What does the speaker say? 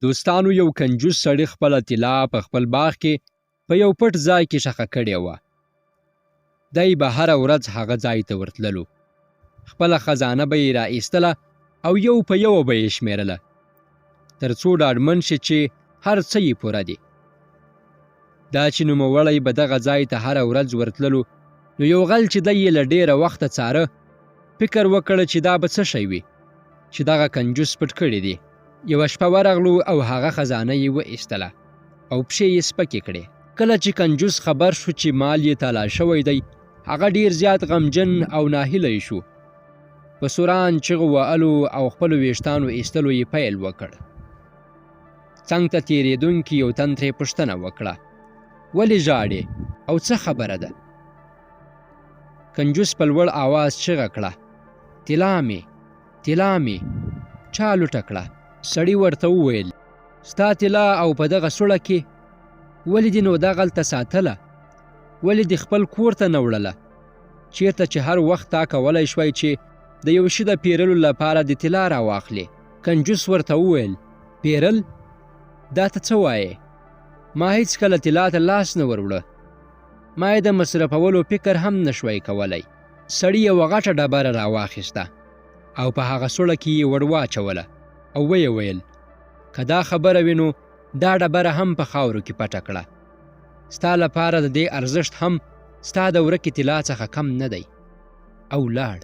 دوستانو یو کنجوس سړي خپله طلا په خپل باغ کې په یو پټ ځای کې ښخه کړې وه. دی به هره ورځ هغه ځای ته ورتللو. خپله خزانه به یې راایستله او یو په یو به یې شمېرله، تر څو ډاډمن شي چې هر څه یې پوره دي. دا چې نوموړی به دغه ځای ته هره ورځ ورتللو، نو یو غل چې دی یې له ډېره وخته څاره، فکر وکړ چې دا به څه شی وي چې دغه کنجوس پټ کړی دی. یوه شپه ورغلو او هغه خزانه یې وایستله او پښې یې سپکې کړې. کله چې کنجوس خبر شو چې مال یې تالا شوی دی، هغه ډېر زیات غمجن او ناهیلی شو. په سوران چغو وهلو او خپلو ویښتانو ایستلو یې پیل وکړ. څنګ ته تېرېدونکي یو تن ترې پوښتنه وکړه: ولې ژاړې او څه خبره ده؟ کنجوس په لوړ آواز چغه کړه: طلا مې، طلا مې چا لوټه کړه. سړي ورته وویل: ستا طلا او په دغه سوړه کې ولې دې نو دغلته ساتله؟ ولې دې خپل کور ته نه وړله؟ چېرته چې هر وخت تا کولی شوی چې د یو شي د پیرلو لپاره د طلا راواخلې. کنجوس ورته وویل: پیرل؟ دا ته څه وایې؟ ما هیڅکله طلا ته لاس نه وروړه. ما یې د مصرفولو فکر هم نشوی کولی. سړي یوه غټه ډبره راواخیسته او په هغه سوړه کې یې ور واچوله او ویې ویل: که دا خبره وي نو دا ډبره هم په خاورو کې پټه کړه. ستا لپاره د دې ارزښت هم ستا د ورکې طلا څخه کم نه دی. او لاړ.